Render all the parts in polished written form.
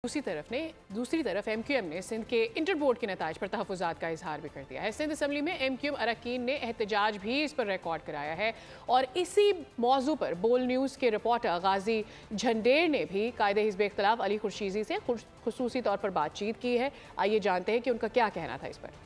दूसरी तरफ एमक्यूएम ने सिंध के इंटर बोर्ड के नताइज पर तहफ़्फ़ुज़ात का इजहार भी कर दिया है। सिंध असम्बली में एमक्यूएम अरकान ने एहतजाज भी इस पर रिकॉर्ड कराया है और इसी मौजू पर बोल न्यूज़ के रिपोर्टर गाजी झंडेर ने भी कायदे हिज़्ब इख्तिलाफ अली खुर्शीदी से खुसूसी तौर पर बातचीत की है। आइए जानते हैं कि उनका क्या कहना था इस पर।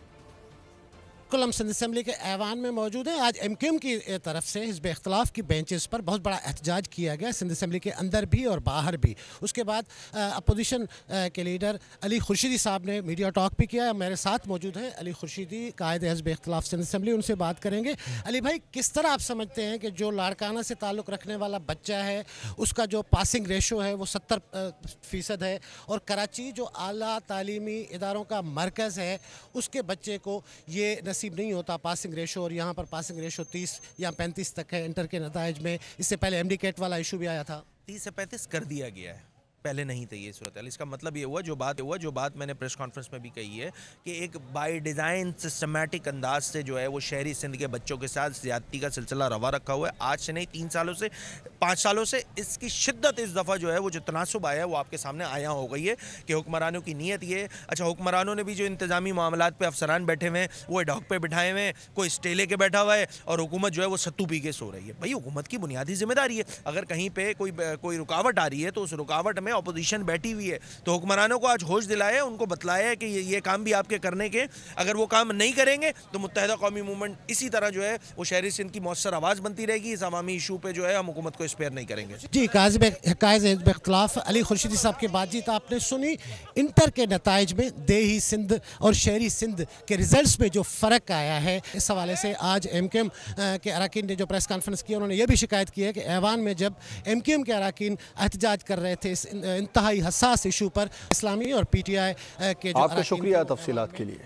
हम सिंध असम्बली के ऐवान में मौजूद हैं। आज एमक्यूएम की तरफ से हिज़्ब इख्तिलाफ की बेंचेस पर बहुत बड़ा एहतजाज किया गया, सिंध असम्बली के अंदर भी और बाहर भी। उसके बाद अपोजिशन के लीडर अली खुर्शीदी साहब ने मीडिया टॉक भी किया। मेरे साथ मौजूद हैं अली खुर्शीदी, कायदे हिज़्ब इख्तिलाफ सिंध असम्बली, उनसे बात करेंगे। अली भाई, किस तरह आप समझते हैं कि जो लाड़काना से ताल्लुक़ रखने वाला बच्चा है उसका जो पासिंग रेशो है वो 70% है, और कराची जो आला तालीमी इदारों का मरकज़ है उसके बच्चे को ये नसीब नहीं होता पासिंग रेशो, और यहाँ पर पासिंग रेशो 30 या 35 तक है इंटर के नताइज में। इससे पहले एमडी कैट वाला इशू भी आया था। 30 से 35 कर दिया गया है, पहले नहीं थी ये सूरत हाल। इसका मतलब ये हुआ जो बात मैंने प्रेस कॉन्फ्रेंस में भी कही है कि एक बाय डिज़ाइन सिस्टमेटिक अंदाज से जो है वो शहरी सिंध के बच्चों के साथ ज़्यादती का सिलसिला रवा रखा हुआ है। आज से नहीं, 3 सालों से 5 सालों से इसकी शिद्दत इस दफ़ा जो है वो जो तनासुब आया है वो आपके सामने आया हो गई है कि हुक्मरानों की नीयत ये। अच्छा, हुक्मरानों ने भी जो इंतज़ामी मामलात पर अफसरान बैठे हुए हैं वो एडॉक पे बिठाए हुए हैं, कोई स्टेले के बैठा हुआ है और हुकूमत जो है वो सत्तू पी के सो रही है। भाई, हुकूमत की बुनियादी जिम्मेदारी है, अगर कहीं पर कोई रुकावट आ रही है तो उस रुकावट में अपोजिशन बैठी हुई है तो हुक्मरानों को आज होश दिलाया, उनको बतलाया कि ये काम भी आपके करने के, अगर वो काम नहीं करेंगे तो मुत्तहिदा कौमी मूवमेंट इसी तरह जो है वो शहरी सिंध की मौसर आवाज़ बनती रहेगी। इस अवामी इशू पे जो है हम हुकूमत को स्पेयर नहीं करेंगे। जी, कायदे हिज़्ब इख्तिलाफ अली खुर्शीदी साहब की बातचीत आपने सुनी। इंटर के नताइज में देही सिंध और शहरी सिंध के रिजल्ट्स में जो फ़र्क आया है, इस हवाले से आज एमक्यूएम के अरकान ने जो प्रेस कॉन्फ्रेंस की, उन्होंने ये भी शिकायत की है कि ऐवान में जब एमक्यूएम के अरकान एहतजाज कर रहे थे इस इंतहाई हसास इशू पर, इस्लामी और पीटीआई के जो आपका शुक्रिया तफसीलात के लिए।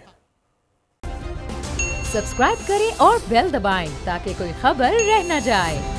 सब्सक्राइब करें और बेल दबाएं ताकि कोई खबर रह न जाए।